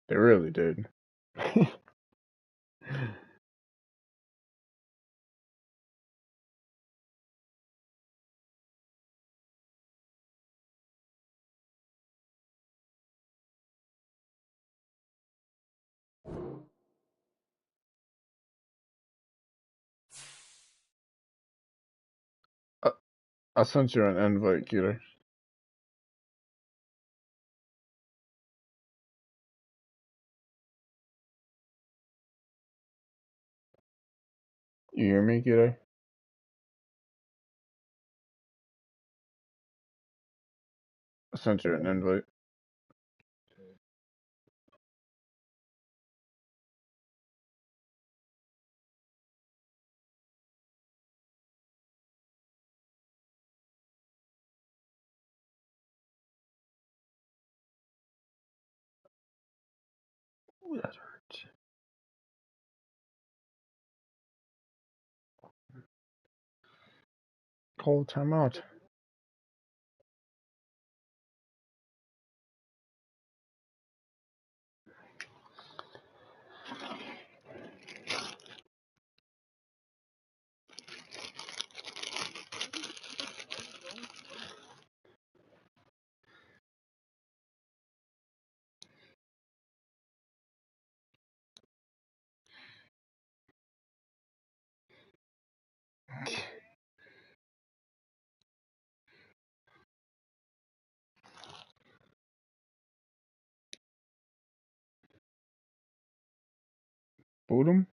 They really did. I, I sent you an invite, Qedar. You hear me, Qedar? I sent you an invite. Ooh, that hurts. Call timeout. Boot him?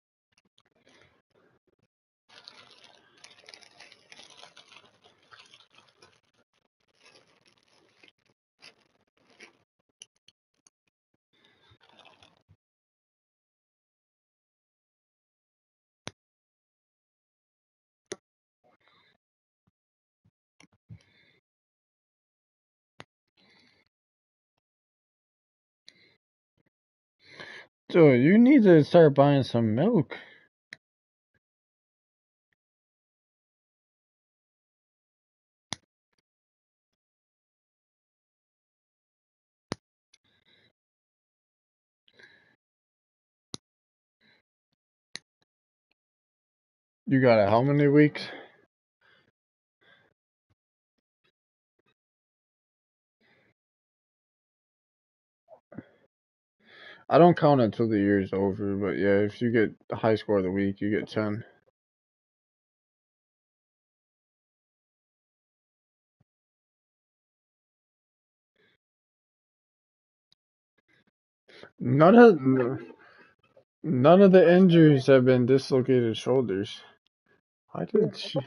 Dude, you need to start buying some milk. You got it how many weeks? I don't count it until the year's over, but yeah, if you get the high score of the week, you get 10. None of none of the injuries have been dislocated shoulders. Why did she,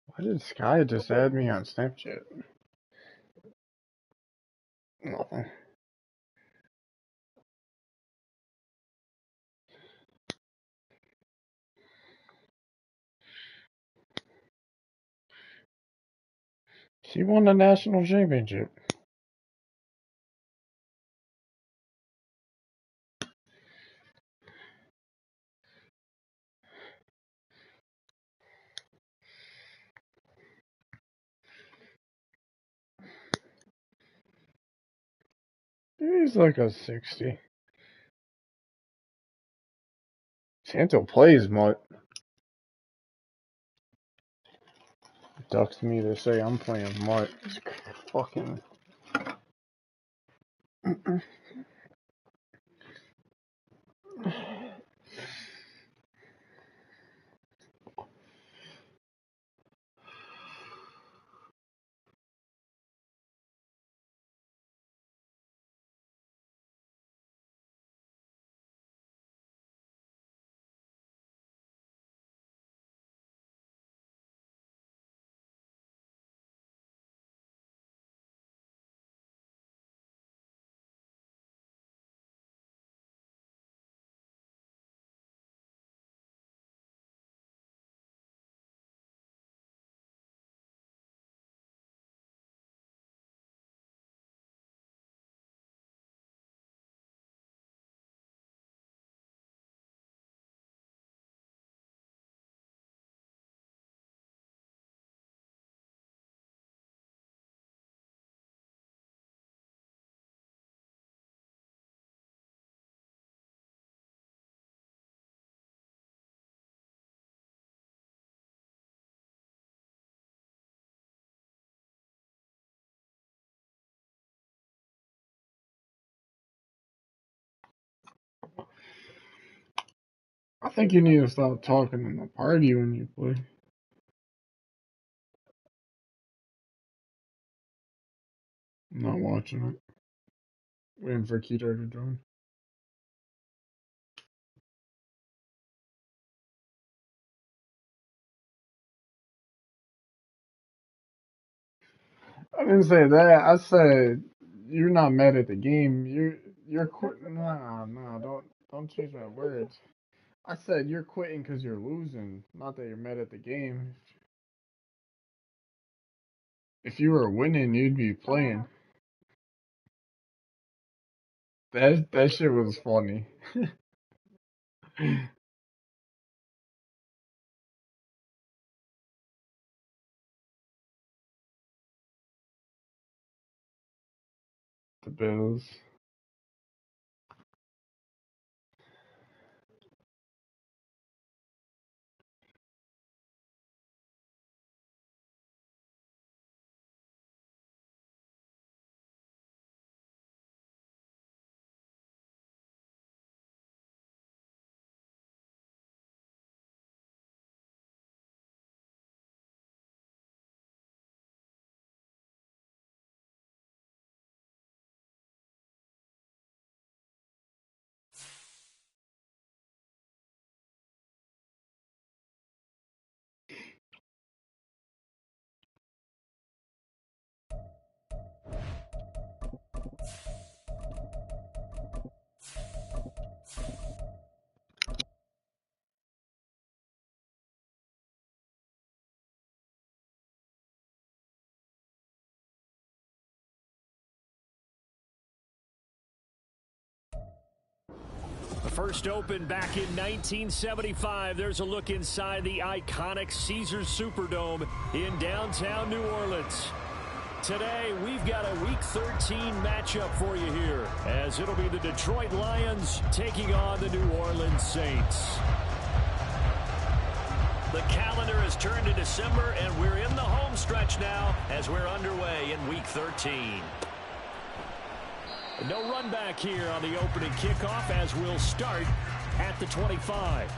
why did Sky just add me on Snapchat? Oh. She won the national championship. He's like a 60. Santo plays mutt. Ducks me to say I'm playing mutt. It's fucking. I think you need to stop talking in the party when you play. I'm not watching it. Waiting for Qedar to join. I didn't say that. I said you're not mad at the game. You're quitting. Nah. Don't change my words. I said you're quitting because you're losing, not that you're mad at the game. If you were winning, you'd be playing. That shit was funny. The Bills. The first opened back in 1975. There's a look inside the iconic Caesars Superdome in downtown New Orleans. Today, we've got a Week 13 matchup for you here, as it'll be the Detroit Lions taking on the New Orleans Saints. The calendar has turned to December, and we're in the home stretch now as we're underway in Week 13. No run back here on the opening kickoff as we'll start at the 25.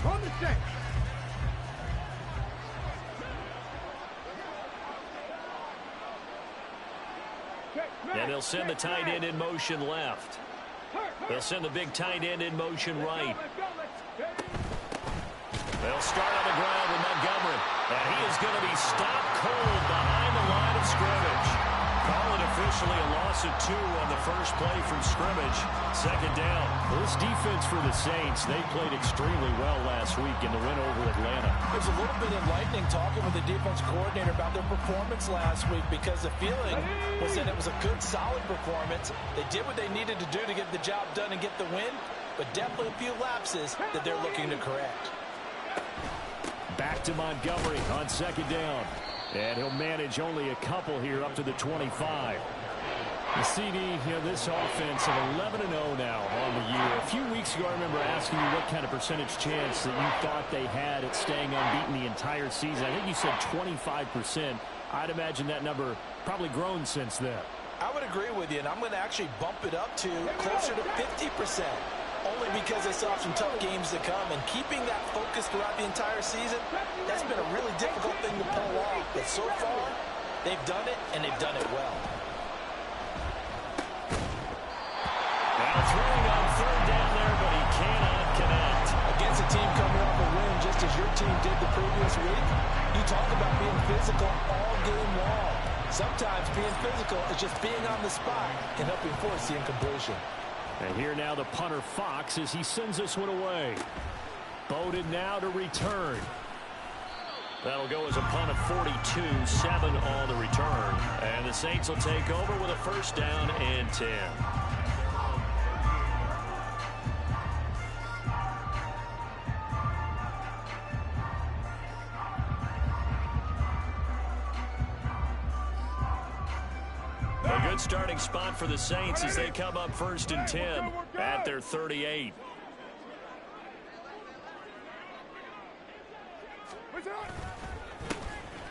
On the check. And they'll send the tight end in motion left. They'll send the big tight end in motion right. They'll start on the ground with Montgomery. And he is going to be stopped cold behind the line of scrimmage. Call it officially a loss of 2 on the first play from scrimmage. Second down. This defense for the Saints, they played extremely well last week in the win over Atlanta. There's a little bit enlightening talking with the defense coordinator about their performance last week, because the feeling was that it was a good, solid performance. They did what they needed to do to get the job done and get the win, but definitely a few lapses that they're looking to correct. Back to Montgomery on second down. And he'll manage only a couple here up to the 25. The CD, this offense of 11-0 now on the year. A few weeks ago, I remember asking you what kind of percentage chance that you thought they had at staying unbeaten the entire season. I think you said 25%. I'd imagine that number probably grown since then. I would agree with you, and I'm going to actually bump it up to closer to 50%. Only because they saw some tough games to come, and keeping that focus throughout the entire season, that's been a really difficult thing to pull off. But so far, they've done it, and they've done it well. Now throwing on third down there, but he cannot connect. Against a team coming off a win, just as your team did the previous week, you talk about being physical all game long. Sometimes being physical is just being on the spot and helping force the incompletion. And here now the punter Fox as he sends this one away. Bowden now to return. That'll go as a punt of 42, 7 on the return. And the Saints will take over with a first down and 10. A good starting spot for the Saints as they come up first and 10 at their 38.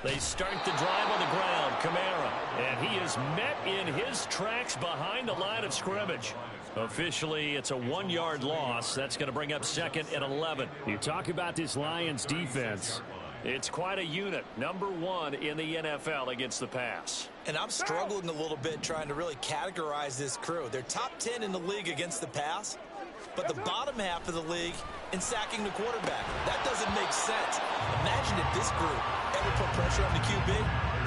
They start the drive on the ground. Kamara. And he is met in his tracks behind the line of scrimmage. Officially, it's a 1-yard loss. That's going to bring up 2nd and 11. You talk about this Lions defense. It's quite a unit. Number 1 in the NFL against the pass. And I'm struggling a little bit trying to really categorize this crew. They're top 10 in the league against the pass, but the bottom half of the league in sacking the quarterback. That doesn't make sense. Imagine if this group ever put pressure on the QB,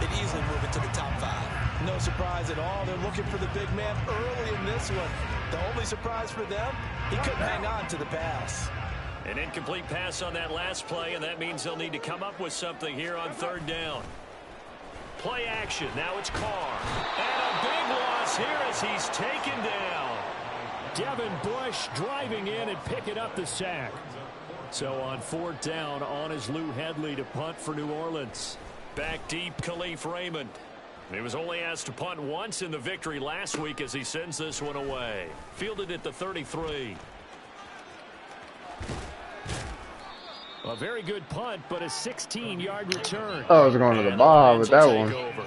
they'd easily move it to the top 5. No surprise at all. They're looking for the big man early in this one. The only surprise for them, he couldn't hang on to the pass. An incomplete pass on that last play, and that means they'll need to come up with something here on 3rd down. Play action. Now it's Carr. And a big loss here as he's taken down. Devin Bush driving in and picking up the sack. So on 4th down, on is Lou Hedley to punt for New Orleans. Back deep, Khalif Raymond. He was only asked to punt once in the victory last week as he sends this one away. Fielded at the 33. A very good punt, but a 16-yard return. I was going to the ball with that one. Over.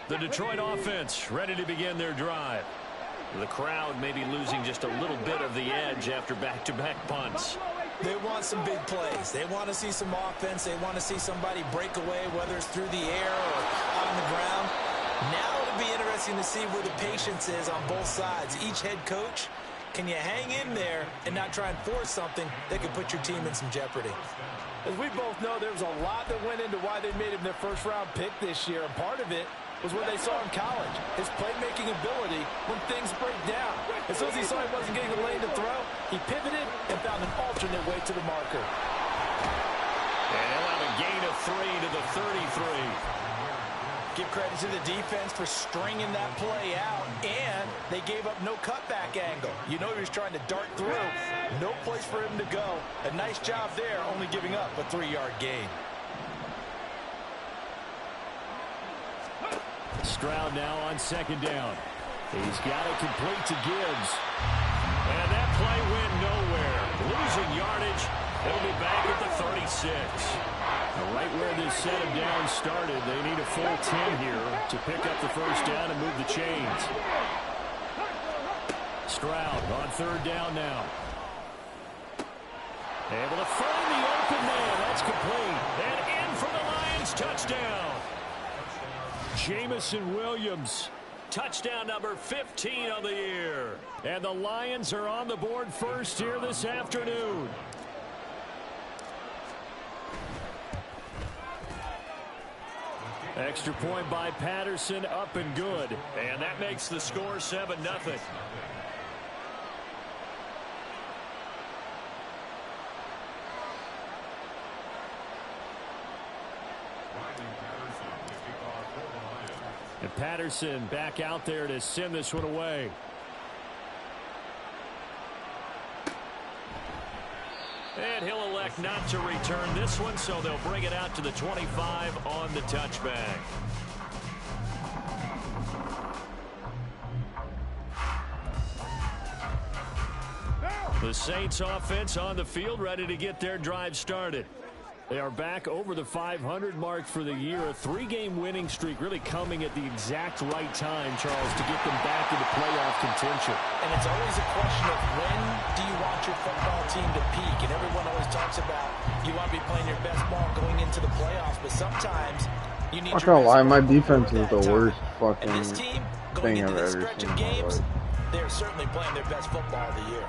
The Detroit offense ready to begin their drive. The crowd may be losing just a little bit of the edge after back-to-back punts. They want some big plays. They want to see some offense. They want to see somebody break away, whether it's through the air or on the ground. Now it'll be interesting to see where the patience is on both sides. Each head coach, can you hang in there and not try and force something that could put your team in some jeopardy? As we both know, there was a lot that went into why they made him their first-round pick this year, and part of it was what they saw in college, his playmaking ability when things break down. As soon as he saw he wasn't getting the lane to throw, he pivoted and found an alternate way to the marker. And he'll have a gain of 3 to the 33. Give credit to the defense for stringing that play out, and they gave up no cutback angle. You know he was trying to dart through. No place for him to go. A nice job there, only giving up a 3-yard gain. Stroud now on 2nd down. He's got it complete to Gibbs. And that play went nowhere. Losing yardage. He'll be back at the 36. Right where this set of downs started, they need a full 10 here to pick up the first down and move the chains. Stroud on 3rd down now. Able to find the open man. That's complete. And in for the Lions touchdown. Jamison Williams, touchdown number 15 of the year. And the Lions are on the board first here this afternoon. Extra point by Patterson, up and good. And that makes the score 7-0. And Patterson back out there to send this one away. And he'll elect not to return this one, so they'll bring it out to the 25 on the touchback. The Saints offense on the field, ready to get their drive started. They are back over the 500 mark for the year. A 3-game winning streak really coming at the exact right time, Charles, to get them back into playoff contention. And it's always a question of when do you want your football team to peak? And everyone always talks about you want to be playing your best ball going into the playoffs, but sometimes you need I'm not gonna lie, my defense is the worst and this team, going into this stretch of games, they're certainly playing their best football of the year.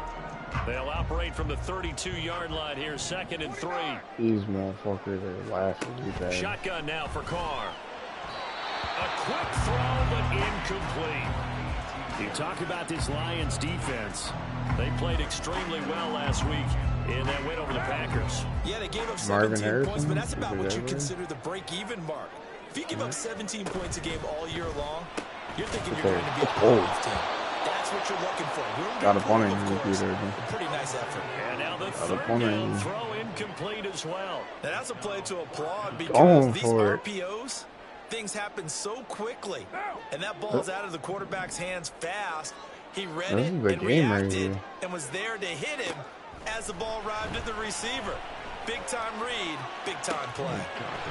They'll operate from the 32-yard line here, 2nd and 3. These motherfuckers are laughing. Shotgun now for Carr. A quick throw, but incomplete. You talk about this Lions defense. They played extremely well last week in that win over the Packers. Yeah, they gave up 17 points, but that's about what you consider the break-even mark. If you give up 17 points a game all year long, you're thinking you're going to be a playoff team. That's what you're looking for. Got a punting computer. Pretty nice effort. And now the 3rd down throw incomplete as well. Now that's a play to applaud because these RPOs, things happen so quickly. And that ball's out of the quarterback's hands fast. He read it and reacted and was there to hit him as the ball arrived at the receiver. Big time read, big time play.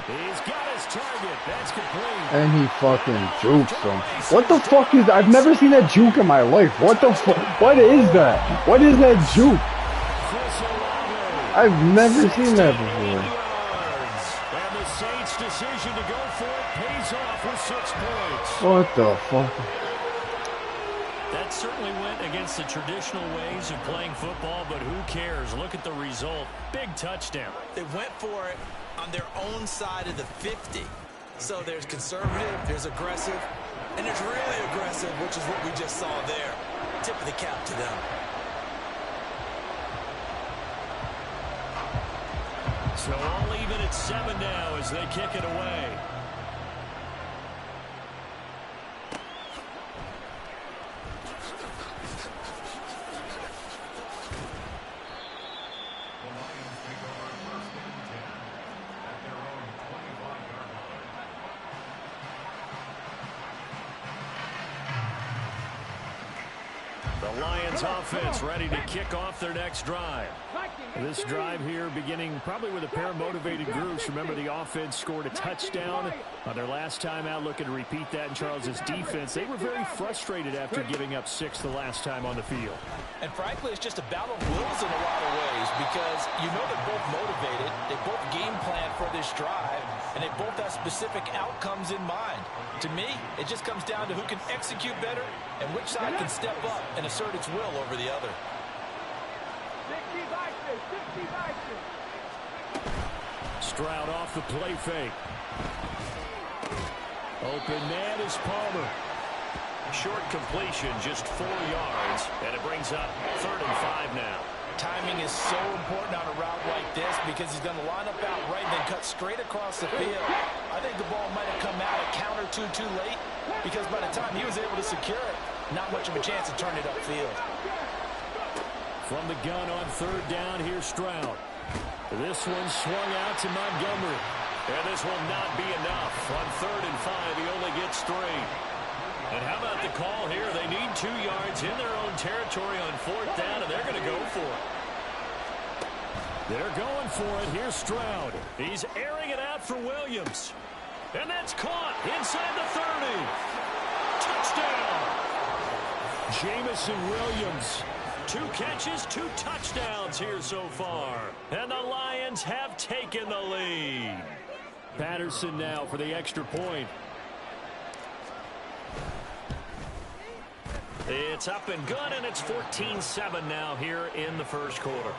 He's got his target. That's complete. And he fucking jukes him. What the fuck is... I've never seen that juke in my life. What the fuck? What is that? What is that juke? I've never seen that before. And the Saints' decision to go for it pays off with 6 points. What the fuck? That certainly went against the traditional ways of playing football, but who cares? Look at the result. Big touchdown. They went for it on their own side of the 50. So there's conservative, there's aggressive, and there's really aggressive, which is what we just saw there. Tip of the cap to them. So all even at 7 now as they kick it away. The Lions offense ready to kick off their next drive. This drive here beginning probably with a pair of motivated groups. Remember, the offense scored a touchdown on their last time out, looking to repeat that in Charles's defense. They were very frustrated after giving up 6 the last time on the field. And frankly, it's just a battle of wills in a lot of ways because you know they're both motivated, they both game plan for this drive, and they both have specific outcomes in mind. To me, it just comes down to who can execute better and which side can step up and assert its will over the other. Stroud off the play fake. Open man is Palmer. Short completion, just 4 yards, and it brings up 3rd and 5 now. Timing is so important on a route like this because he's going to line up out right and then cut straight across the field. I think the ball might have come out a count or two too late because by the time he was able to secure it, not much of a chance to turn it upfield. From the gun on 3rd down, here's Stroud. This one swung out to Montgomery. And this will not be enough. On 3rd and 5, he only gets 3. And how about the call here? They need 2 yards in their own territory on 4th down, and they're going to go for it. They're going for it. Here's Stroud. He's airing it out for Williams. And that's caught inside the 30. Touchdown. Jamison Williams. 2 catches, 2 touchdowns here so far. And the Lions have taken the lead. Patterson now for the extra point. It's up and good, and it's 14-7 now here in the first quarter.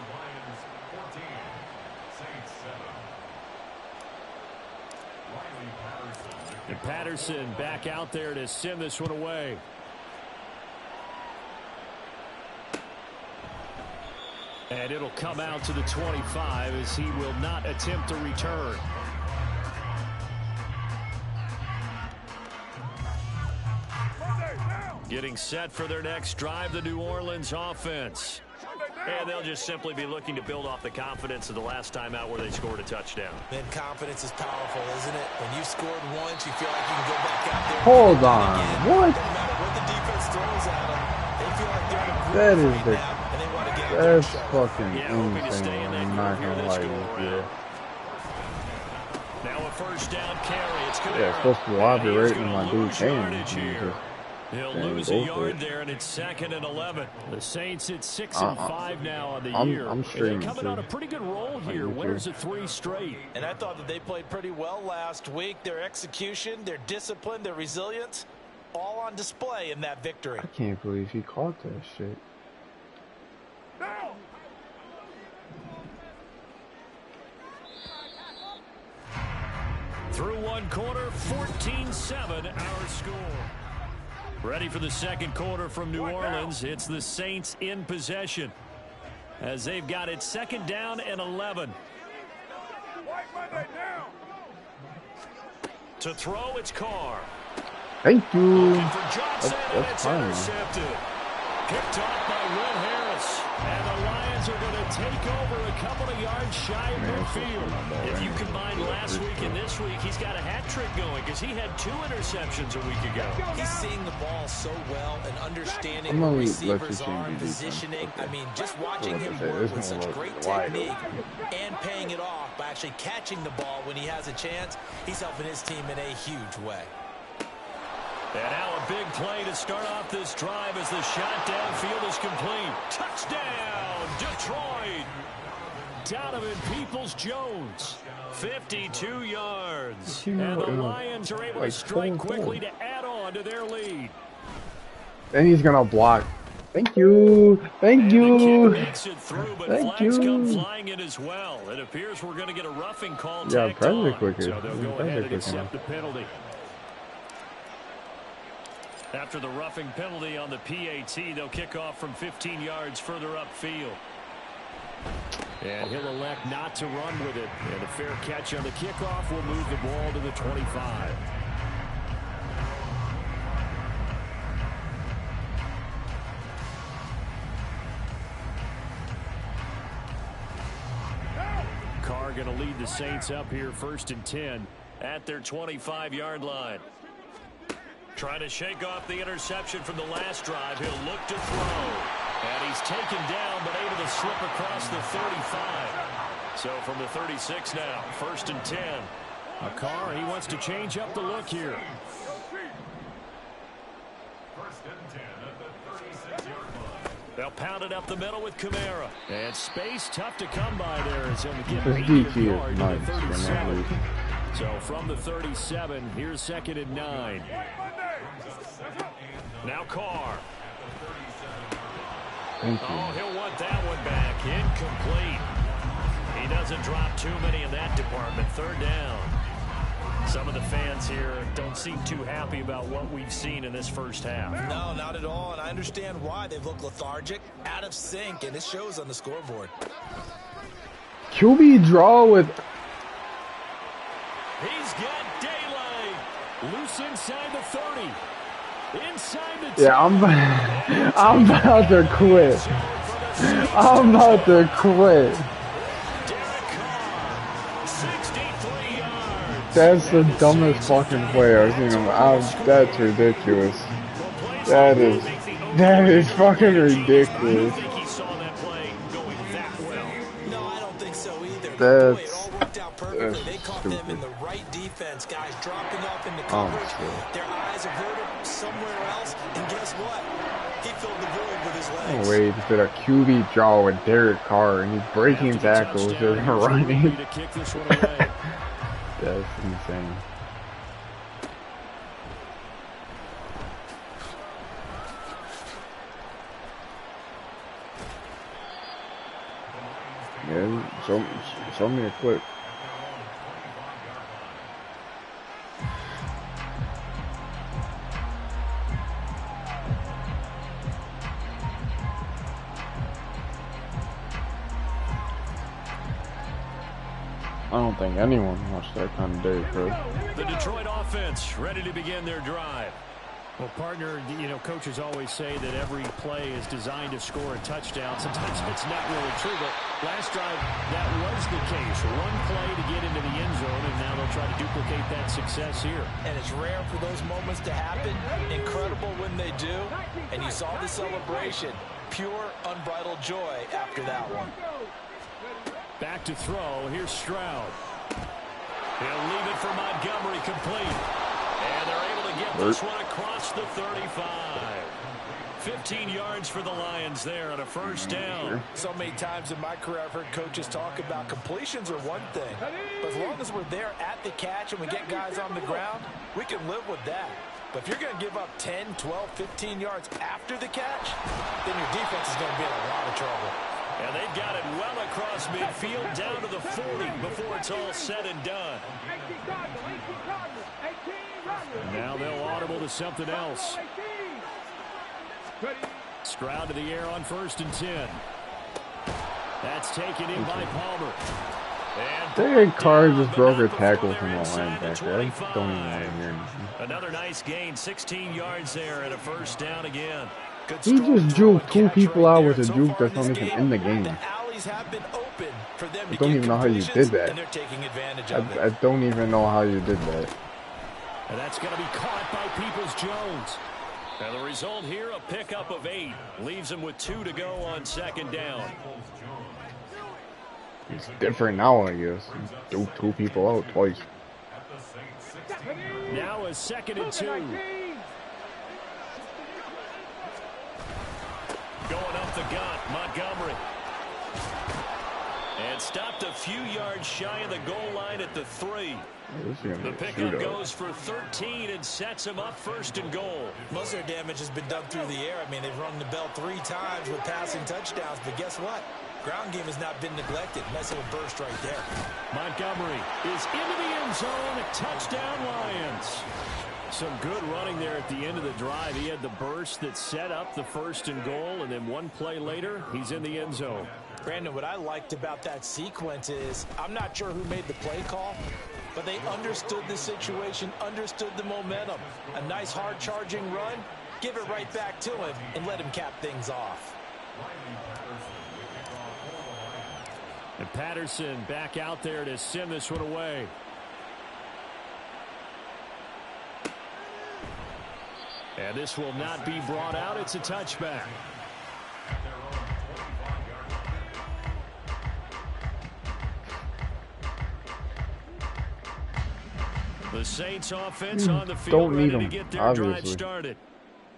And Patterson back out there to send this one away. And it'll come out to the 25 as he will not attempt to return. Getting set for their next drive, the New Orleans offense. And they'll just simply be looking to build off the confidence of the last time out where they scored a touchdown. Man, confidence is powerful, isn't it? When you scored once, you feel like you can go back out there. Hold on. What? No matter what the defense throws at them, they feel like they're in a That groove is right the... now, and they want to get That's fucking hoping to stay in insane. that I'm not groove here gonna this lie go with you. around. Now a 1st down carry. It's Qedar. Yeah, supposed to be lobby right in my dude's hand. He'll lose a yard there, and it's 2nd and 11. The Saints at 6 and 5 now on the year. I'm streaming. They're coming on a pretty good roll here. Winners of 3 straight. And I thought that they played pretty well last week. Their execution, their discipline, their resilience, all on display in that victory. I can't believe he caught that shit. Through 1 quarter, 14-7 our score. Ready for the 2nd quarter from New Orleans. It's the Saints in possession as they've got it 2nd down and 11. To throw, it's Carr. Thank you. That's fine. intercepted. Picked off by Will Harris. And the Lions are going to take over a couple of yards shy of midfield. If you combine last week and this week, he's got a hat trick going because he had 2 interceptions a week ago. He's seeing the ball so well and understanding where receivers are, positioning. I mean, just watching him work with such great technique and paying it off by actually catching the ball when he has a chance, he's helping his team in a huge way. And now a big play to start off this drive as the shot downfield is complete. Touchdown, Detroit! Donovan Peoples-Jones, 52 yards. And the Lions are able to strike quickly to add on to their lead. And he's going to block. Thank you. Thank you. Makes it through, but flags come flying in as well. It appears we're going to get a roughing call tacked on. So they'll go ahead and accept the penalty. After the roughing penalty on the PAT, they'll kick off from 15 yards further upfield. And he'll elect not to run with it. And a fair catch on the kickoff will move the ball to the 25. Carr going to lead the Saints up here 1st and 10 at their 25-yard line. Trying to shake off the interception from the last drive. He'll look to throw. And he's taken down, but able to slip across the 35. So from the 36 now, 1st and 10. Carr, he wants to change up the look here. 1st and 10 at the 36-yard line. They'll pound it up the middle with Kamara. And space tough to come by there as he'll get This 80 DT yards is to the nice. 37. So from the 37, here's 2nd and 9. Now Carr. Thank you. Oh, he'll want that one back. Incomplete. He doesn't drop too many in that department. 3rd down. Some of the fans here don't seem too happy about what we've seen in this first half. No, not at all, and I understand why. They've looked lethargic, out of sync, and it shows on the scoreboard. QB draw with... He's got daylight. Loose inside the 30. Inside the 10. Yeah, I'm about to quit. I'm about to quit. That's the dumbest fucking play I've seen him. That's ridiculous. That is fucking ridiculous. No, I don't think so either. That's They caught them in the right defense, guys dropping off into coverage. Their eyes have heard him somewhere else, and guess what? He filled the void with his legs. No way, he did a QB draw with Derek Carr, and he's breaking tackles and running. That's insane. Yeah, show me a clip. I don't think anyone watched that kind of day, bro. The Detroit offense ready to begin their drive. Well, partner, you know, coaches always say that every play is designed to score a touchdown. Sometimes it's not really true, but last drive, that was the case. One play to get into the end zone, and now they'll try to duplicate that success here. And it's rare for those moments to happen. Incredible when they do. And you saw the celebration. Pure, unbridled joy after that one. Back to throw. Here's Stroud. He'll leave it for Montgomery complete. And they're able to get this one across the 35. 15 yards for the Lions there on a 1st down. So many times in my career I've heard coaches talk about completions are one thing. But as long as we're there at the catch and we get guys on the ground, we can live with that. But if you're going to give up 10, 12, 15 yards after the catch, then your defense is going to be in a lot of trouble. And they've got it well across midfield down to the 40 before it's all said and done. And now they'll audible to something else. Stroud to the air on 1st and 10. That's taken in by Palmer. Derek Carr just broke a tackle from a linebacker. I don't even want to hear anything. Another nice gain, 16 yards there and a 1st down again. He just juked 2 people out with a juke that's not even in the game. opportunities have been open for them to don't get even know how you completions, did that. and they're taking advantage of it. I don't even know how you did that. And that's going to be caught by Peoples-Jones. And the result here, a pickup of 8. Leaves him with 2 to go on second down. It's different now, I guess. Duke 2 people out twice. Now a 2nd and 2. Going up the gut, Montgomery. And stopped a few yards shy of the goal line at the 3. The pickup goes for 13 and sets him up 1st and goal. Most of their damage has been done through the air. I mean, they've rung the bell 3 times with passing touchdowns, but guess what? Ground game has not been neglected. Nice little burst right there. Montgomery is into the end zone. Touchdown, Lions. Some good running there at the end of the drive. He had the burst that set up the 1st and goal, and then one play later, he's in the end zone. Brandon, what I liked about that sequence is I'm not sure who made the play call, but they understood the situation, understood the momentum. A nice hard-charging run, give it right back to him, and let him cap things off. And Patterson back out there to send this one away. And this will not be brought out. It's a touchback. The Saints offense on the field ready to get their drive started.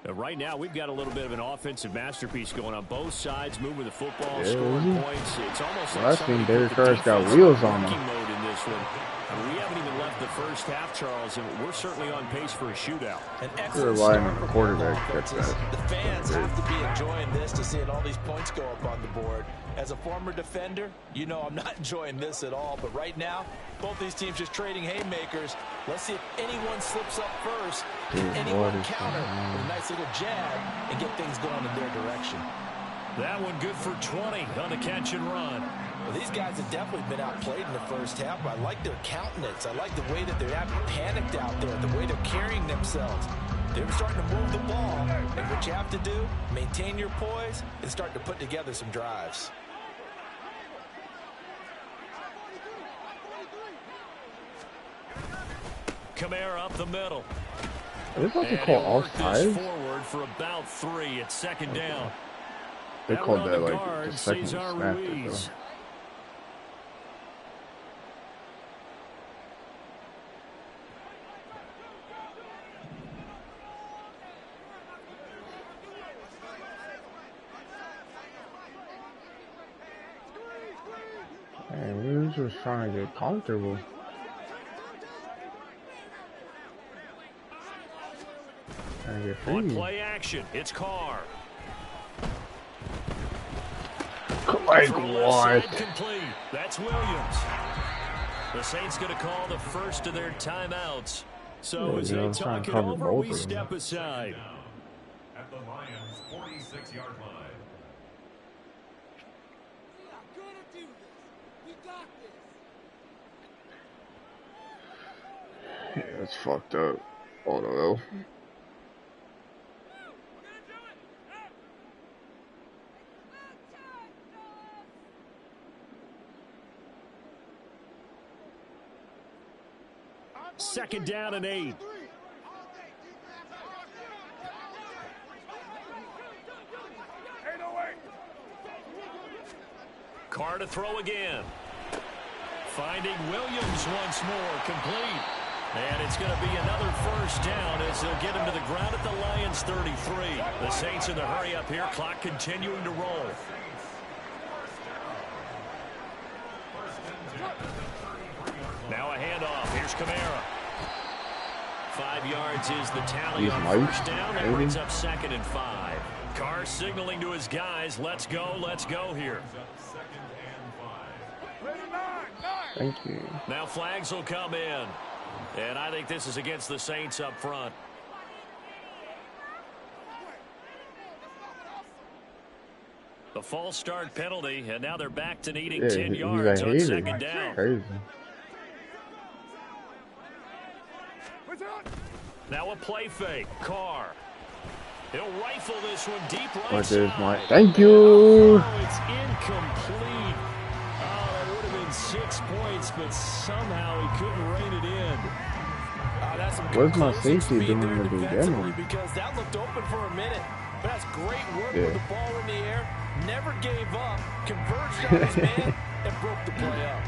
Right now, we've got a little bit of an offensive masterpiece going on both sides, moving the football, scoring points. It's almost like I think Derek Carr's got wheels on him. Mode in this one. We haven't even left the first half, Charles, and we're certainly on pace for a shootout. They're relying on the quarterback. The fans have to be enjoying this to seeing all these points go up on the board. As a former defender, you know I'm not enjoying this at all. But right now, both these teams just trading haymakers. Let's see if anyone slips up first. Anyone counter with a nice little jab and get things going in their direction. That one good for 20 on the catch and run. Well, these guys have definitely been outplayed in the first half. But I like their countenance. I like the way that they're not panicked out there, the way they're carrying themselves. They're starting to move the ball. And what you have to do, maintain your poise and start to put together some drives. Qedar up the middle. Are they about to call offside? Forward for about 3. It's 2nd down. They called that like the second snap. Man, we were just trying to get comfortable. On play action, it's Carr. Like what? Complete. That's Williams. The Saints going to call the first of their timeouts. So as they talk it over, we step aside. At the Lions' 46-yard line. Yeah, that's fucked up. Oh no. Second down and 8. Carr to throw again. Finding Williams once more, complete. And it's going to be another first down as they'll get him to the ground at the Lions 33. The Saints in the hurry up here, clock continuing to roll. Now a handoff. Here's Qedar. 5 yards is the tally on first down. That brings up 2nd and 5. Carr signaling to his guys, let's go here. Thank you. Now flags will come in. And I think this is against the Saints up front. The false start penalty, and now they're back to needing 10 yards on 2nd down. Crazy. Now a play fake. Carr. He'll rifle this one deep right What is my? side. Thank you. Oh, it's incomplete. Oh, that would have been 6 points, but somehow he couldn't rein it in. That's some What's my closing safety speed doing there in the defensively, beginning? because that looked open for a minute. But that's great work with the ball in the air. Never gave up. Converged on his man and broke the play up.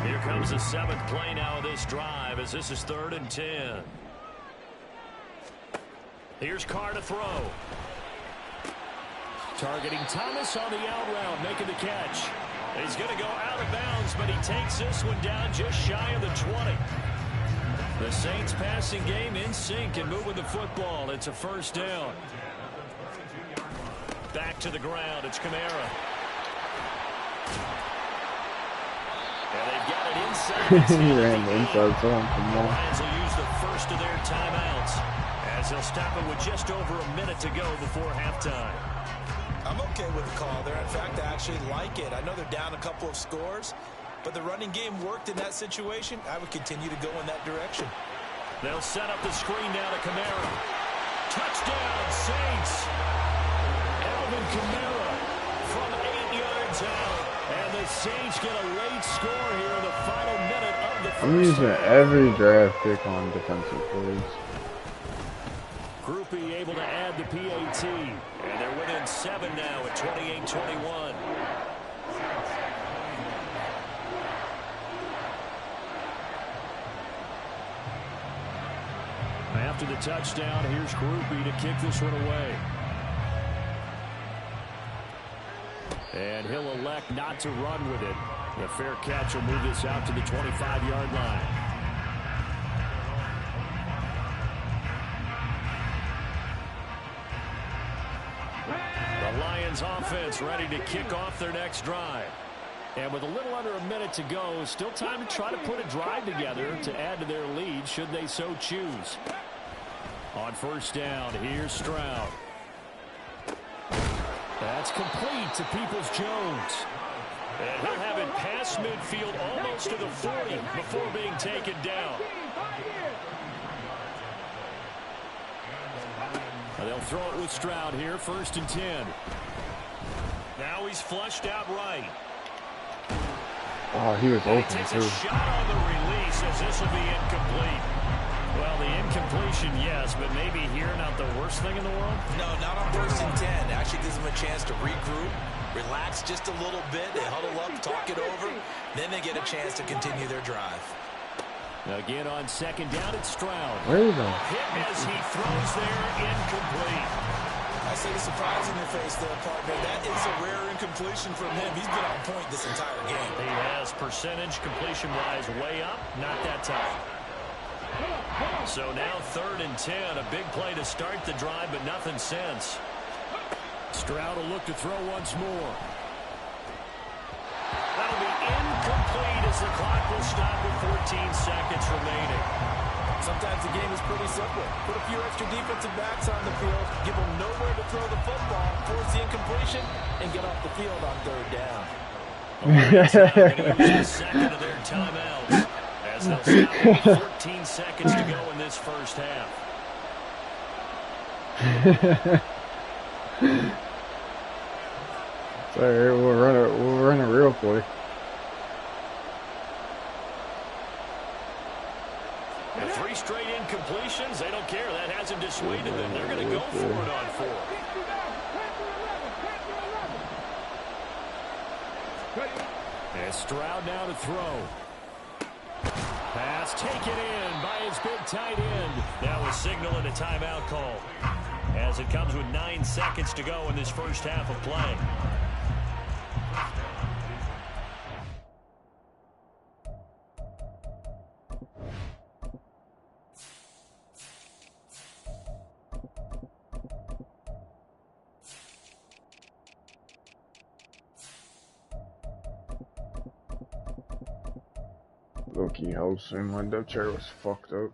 Here comes the 7th play now of this drive as this is 3rd and 10. Here's Carr to throw. Targeting Thomas on the out route, making the catch. He's going to go out of bounds, but he takes this one down just shy of the 20. The Saints passing game in sync and moving the football. It's a 1st down. Back to the ground. It's Qedar. And they've got it inside. He ran the inside zone from The there. Lions will use the first of their timeouts as they'll stop it with just over a minute to go before halftime. I'm okay with the call there. In fact, I actually like it. I know they're down a couple of scores, but the running game worked in that situation. I would continue to go in that direction. They'll set up the screen now to Qedar. Touchdown, Saints. Alvin Qedar from 8 yards out. And the Saints get a late score here in the final minute of the I'm first using half. every draft pick on defensive plays. Groupie able to add the PAT. And they're within 7 now at 28-21. After the touchdown, here's Groupie to kick this one away. And he'll elect not to run with it. The fair catch will move this out to the 25-yard line. The Lions offense ready to kick off their next drive. And with a little under a minute to go, still time to try to put a drive together to add to their lead should they so choose. On 1st down, here's Stroud. That's complete to Peoples-Jones. And he'll have it past midfield almost to the 40 before being taken down. They'll throw it with Stroud here, 1st and 10. Now he's flushed out right. Oh, he was open Takes too. a shot on the release as this will be incomplete. Well, the incompletion, yes, but maybe here not the worst thing in the world? No, not on 1st and 10. It actually gives them a chance to regroup, relax just a little bit. They huddle up, talk it over. Then they get a chance to continue their drive. Again on 2nd down, it's Stroud. Where is that? Hit as he throws there, incomplete. I say the surprise in your face there, partner. That is a rare incompletion from him. He's been on point this entire game. He has percentage completion-wise way up, not that time. So now 3rd and 10, a big play to start the drive, but nothing since. Stroud will look to throw once more. That'll be incomplete as the clock will stop with 14 seconds remaining. Sometimes the game is pretty simple. Put a few extra defensive backs on the field, give them nowhere to throw the football, force the incompletion, and get off the field on 3rd down. The Lions now going to use the second of their timeouts as they'll stop with 14 seconds to go in this 1st half. Sorry, we'll run a real play. The 3 straight incompletions, they don't care. That hasn't dissuaded them. They're going to go for it on 4. And Stroud now to throw. Pass taken in by his big tight end. Now a signal and a timeout call as it comes with 9 seconds to go in this 1st half of play. Low-key house and my dev chair was fucked up.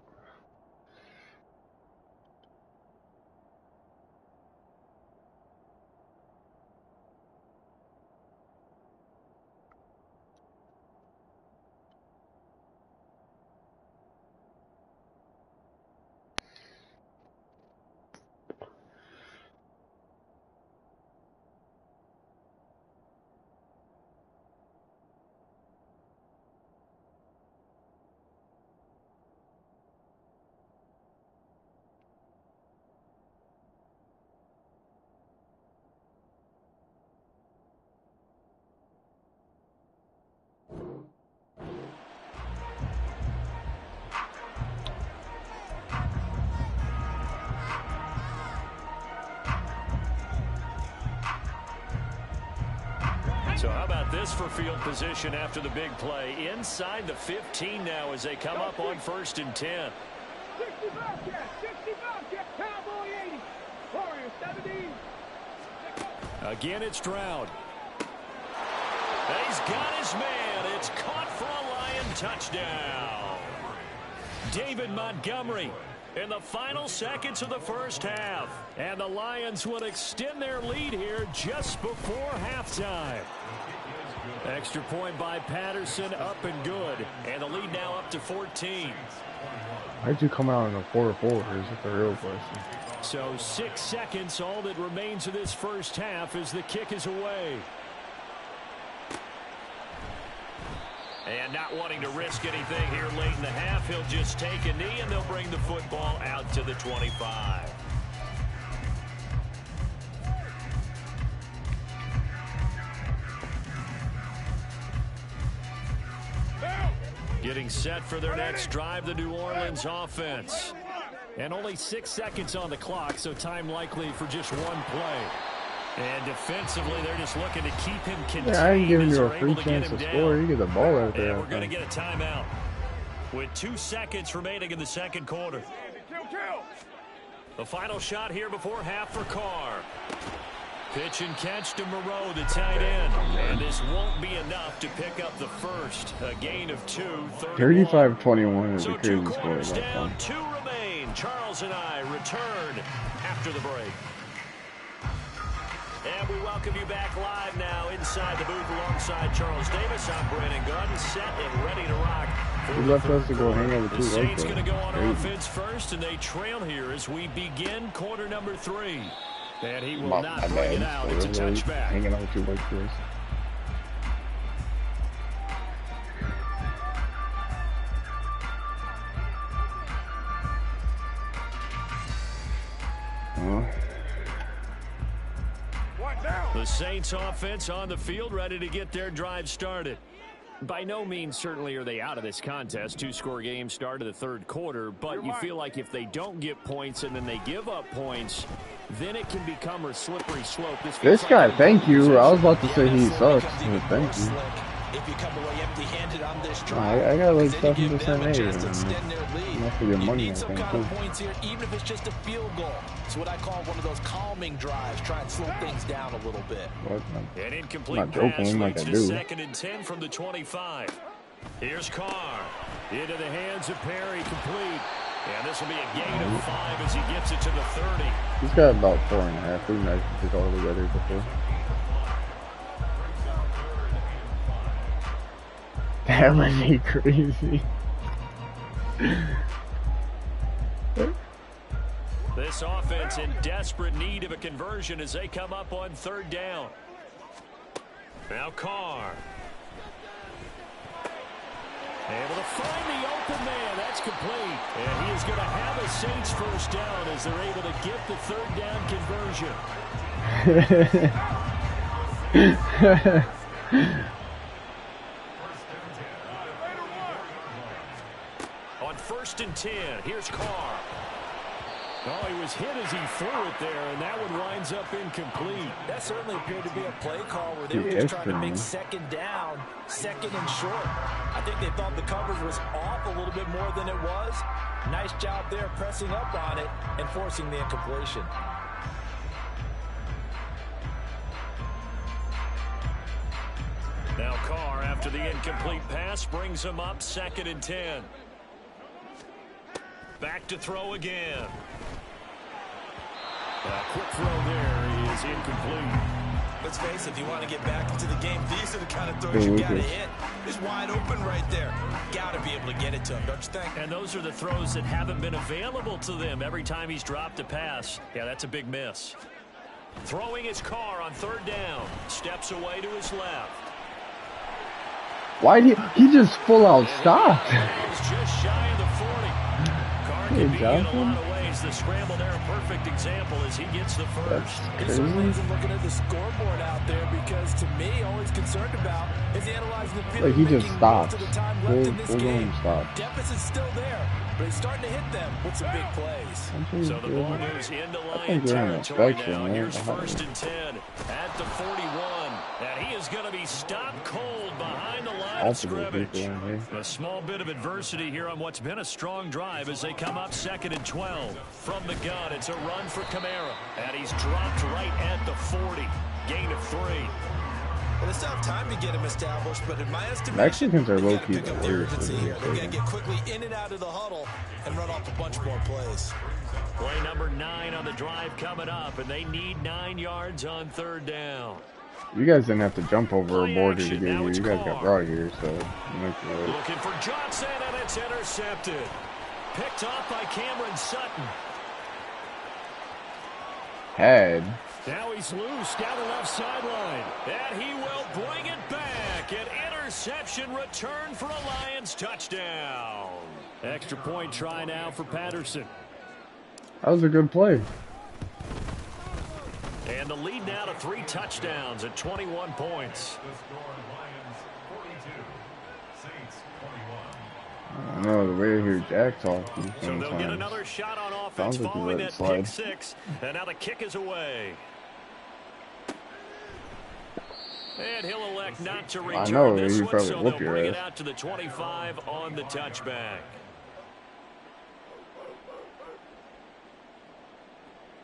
How about this for field position after the big play? Inside the 15 now as they come up on 1st and 10. 60 Bobcat, 60 Bobcat, Cowboy 80, Warrior 17. Again, it's Stroud. He's got his man. It's caught for a Lion touchdown. David Montgomery in the final seconds of the first half. And the Lions will extend their lead here just before halftime. Extra point by Patterson, up and good. And the lead now up to 14. Why'd you come out in a 4-4? Is the real question. So 6 seconds, all that remains of this first half as the kick is away. And not wanting to risk anything here late in the half, he'll just take a knee and they'll bring the football out to the 25. Getting set for their next drive, the New Orleans offense. And only 6 seconds on the clock, so time likely for just one play. And defensively, they're just looking to keep him contained. Yeah, I ain't giving you a free chance to score. You get the ball out there. And we're going to get a timeout with 2 seconds remaining in the second quarter. The final shot here before half for Carr. Pitch and catch to Moreau, the tight end. And this won't be enough to pick up the first. A gain of 2, 35-21 is so a crazy 2 score. quarters down, 2 remain. Charles and I return after the break. And we welcome you back live now inside the booth alongside Charles Davis. I'm Brandon Gunn, set and ready to rock. He left us to go hang out with The 2 right Saints there. going to go on Crazy. offense first, and they trail here as we begin quarter number 3. And he will My not bring it out. It's a touchback. Hanging out with 2 white boys. The Saints offense on the field, ready to get their drive started. By no means certainly are they out of this contest. 2-score game start of the third quarter, but you feel like if they don't get points and then they give up points, then it can become a slippery slope. This guy, thank you. I was about to say he sucks. But thank you. If you come away empty-handed on this drive, I got like then you 7% give them a A. chance to extend their lead. Enough to get You money, need I some think, kind too. of points here, even if it's just a field goal. It's what I call one of those calming drives. Try and slow things down a little bit. What? An incomplete I'm not pass joking like leads I to do. 2nd and 10 from the 25. Here's Carr. Into the hands of Perry, complete. And this will be a gain of 5 as he gets it to the 30. He's got about 4.5. We might put it all together before. That would be crazy. This offense in desperate need of a conversion as they come up on 3rd down. Now Carr. Able to find the open man. That's complete. And he is going to have a Saints first down as they're able to get the 3rd down conversion. On 1st and 10, here's Carr. Oh, he was hit as he threw it there, and that one winds up incomplete. That certainly appeared to be a play call where they were just trying to make 2nd down, 2nd and short. I think they thought the coverage was off a little bit more than it was. Nice job there pressing up on it and forcing the incompletion. Now Carr, after the incomplete pass, brings him up 2nd and 10. Back to throw again. A quick throw there is incomplete. Let's face it, if you want to get back into the game, these are the kind of throws you got to hit. It's wide open right there. Got to be able to get it to him, don't you think? And those are the throws that haven't been available to them every time he's dropped a pass. Yeah, that's a big miss. Throwing his Carr on 3rd down. Steps away to his left. Why did he just full out stopped? He's just shy of the 40. Carr can be in a lot of ways. The scramble there, a perfect example as he gets the first. He certainly isn't looking at the scoreboard out there because, to me, all he's concerned about is analyzing the field. Like he just making stopped. most of the time left in this Full game. stop. Deficit's still there, but he's starting to hit them with some big plays. So the ball moves into Lion think they're in territory inspection, now. right? Here's 1st and 10 at the 41. And he is going to be stopped cold behind the line of scrimmage. A small bit of adversity here on what's been a strong drive as they come up 2nd and 12. From the gun, it's a run for Kamara. And he's dropped right at the 40. Gain of 3. Well, they still have time to get him established, but in my estimation, Mexicans are low-key the worst. They've got to get quickly in and out of the huddle and run off a bunch more plays. Play number 9 on the drive coming up, and they need 9 yards on 3rd down. You guys didn't have to jump over a border to get here. You guys got brought here, so looking for Johnson, and it's intercepted. Picked off by Cameron Sutton. Head. Now he's loose down the left sideline, and he will bring it back. An interception return for a Lions touchdown. Extra point try now for Patterson. That was a good play. And the lead now to 3 touchdowns at 21 points. The score, Lions 42, Saints 21. I don't know, the way I hear Jack talk. So they'll get another shot on offense following that pick 6. And now the kick is away. And he'll elect not to return this one, so they'll bring it out to the 25 on the touchback.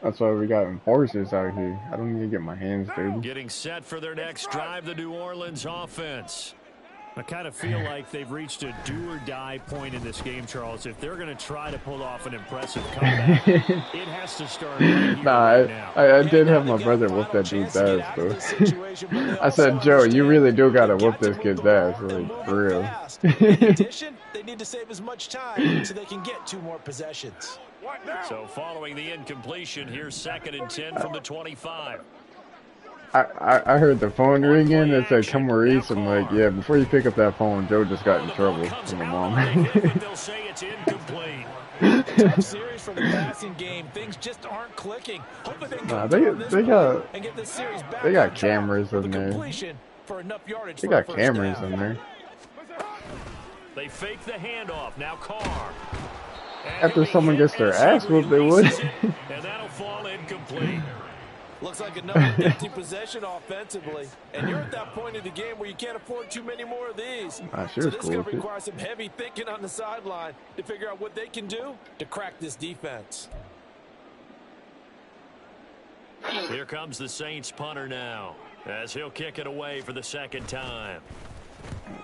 That's why we got enforcers out here. I don't need to get my hands dirty. Getting set for their next drive, the New Orleans offense. I kind of feel like they've reached a do-or-die point in this game, Charles. If they're going to try to pull off an impressive comeback, it has to start right now. I did have my brother whoop that dude's ass, though. I said, Joe, you really do got to whoop this kid's ass, like, for real. In addition, they need to save as much time so they can get 2 more possessions. So following the incompletion, here's 2nd and 10 from the 25. I heard the phone ringing. It said, "Come Maurice." I'm like, yeah, before you pick up that phone, Joe just got in trouble from my mom. They'll say it's incomplete. Tough series for the passing game. Things just aren't clicking. Hopefully they can they got cameras in there. They got cameras in there. They fake the handoff. Now Carr. After someone gets their ass whooped, they would. And that'll fall incomplete. Looks like another empty possession offensively. And you're at that point in the game where you can't afford too many more of these. Sure, so this is going to require some heavy thinking on the sideline to figure out what they can do to crack this defense. Here comes the Saints punter now, as he'll kick it away for the 2nd time.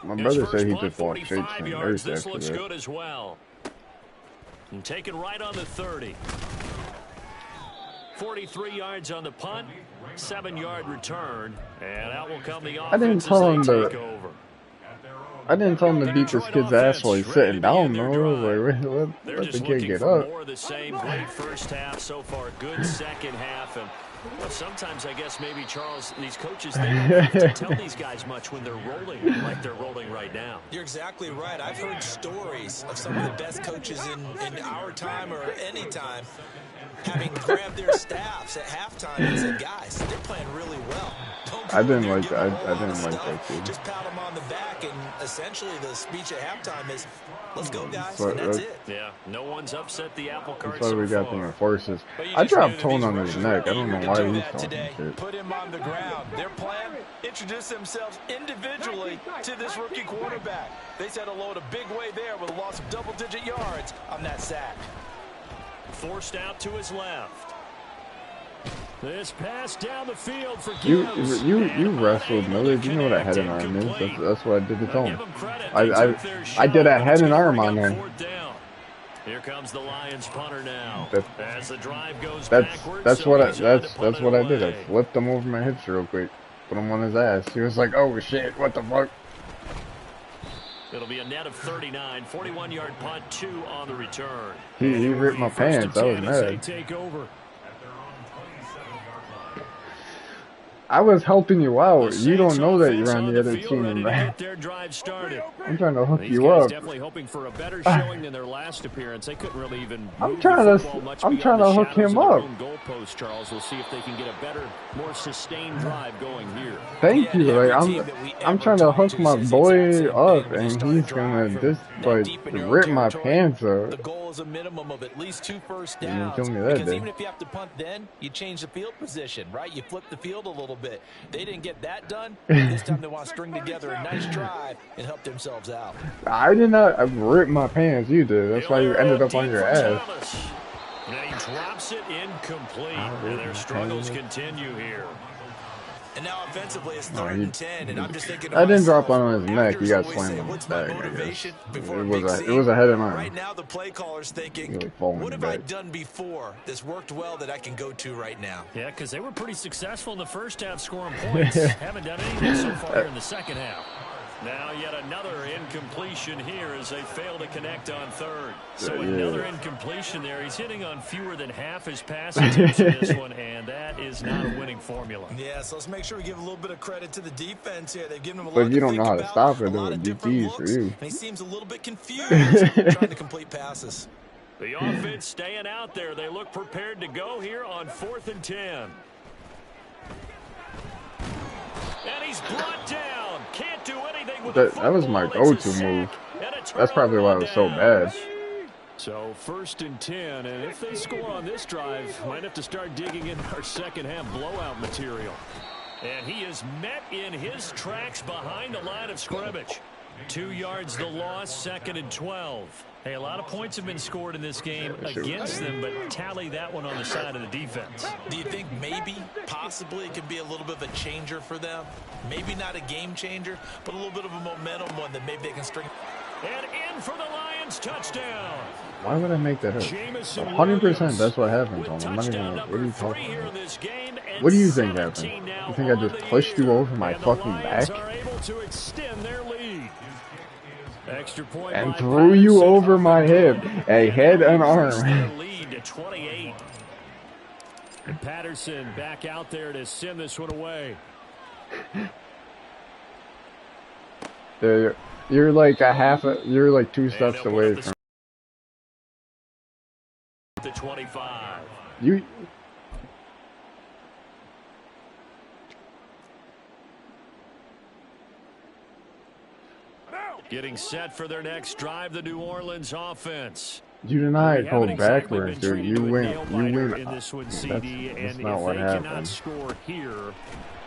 My brother said he just walked straight to the nurse This looks after good as well. And taken right on the 30. 43 yards on the punt, 7-yard return, and out will come the offense. I didn't tell him to beat this kid's ass while he's sitting down, though. Let the kid get up. More of the same. Great first half so far. Good second half. And well, sometimes, I guess, maybe, Charles, these coaches, they don't have to tell these guys much when they're rolling like they're rolling right now. You're exactly right. I've heard stories of some of the best coaches in our time or any time having grabbed their staffs at halftime and said, guys, they're playing really well. I didn't like that too. Just pat them on the back, and essentially the speech at halftime is, let's go, guys, and that's it. Yeah, no one's upset the apple cart. That's why we got the enforcers. I dropped Tone on his neck. I don't know why he's talking shit. Put him on the ground. Their plan, introduce themselves individually to this rookie quarterback. They said hello in a big way there with a loss of double-digit yards on that sack. Forced out to his left. This pass down the field for Gibbs. You wrestled Miller. Do you know what a head and arm is? That's what I did to Tone. I did a head and arm on him. Here comes the Lions punter now. As the drive goes that's what I did. I flipped him over my hips real quick. Put him on his ass. He was like, "Oh shit, what the fuck?" It'll be a net of 39, 41-yard punt, 2 on the return. He ripped my pants. I was mad. Take over. I was helping you out. You don't know that you're on the other team, man. I'm trying to hook you up. Definitely hoping for a better showing than their last appearance. They couldn't really even. I'm trying to hook him up. Goalpost, Charles. We'll see if they can get a better, more sustained drive going here. Thank you. Like I'm trying to hook my boy up, and he's gonna rip my pants up. The goal is a minimum of at least 2 first downs. Because even if you have to punt, then you change the field position, right? You flip the field a little bit. bit. They didn't get that done. This time they want to string together a nice drive and help themselves out. I did not. I ripped my pants. You did. That's why you ended up on your ass. And he drops it incomplete. And their struggles continue here. And now offensively, it's 3rd and 10, and I'm just thinking. I didn't drop on his neck. You got slammed on his back. I guess. It was a head and arm. Right now, the play caller's thinking, really what have I done before that's worked well that I can go to right now? Yeah, because they were pretty successful in the first half scoring points. Haven't done anything so far in the second half. Now yet another incompletion here as they fail to connect on 3rd. So another incompletion there. He's hitting on fewer than half his pass attempts in this one, and that is not a winning formula. Yeah, so let's make sure we give a little bit of credit to the defense here. They've given him a lot But if you don't know how to stop it, then DPs for you. And he seems a little bit confused trying to complete passes. The offense staying out there. They look prepared to go here on 4th and 10. And he's brought down. Can't do anything with that was my go-to move. That's probably why it was so bad. So 1st and 10, and if they score on this drive, might have to start digging in our second half blowout material. And he is met in his tracks behind the line of scrimmage. 2 yards the loss, 2nd and 12. Hey, a lot of points have been scored in this game against them, but tally that one on the side of the defense. Do you think maybe, possibly, it could be a little bit of a changer for them? Maybe not a game changer, but a little bit of a momentum one that maybe they can string. And in for the Lions, touchdown. Why would I make that up? 100% that's what happened, Tom. I'm not even, what are you talking about? What do you think happened? You think I just pushed you over my fucking back? Extra point and threw you over my hip, a head and arm. Lead to 28. And Patterson back out there to send this one away. You're like you're like 2 steps away from the 25. You. Getting set for their next drive, the New Orleans offense. You did not go backwards, dude. You went. In this one, CD, that's and not if what they happened. cannot score here,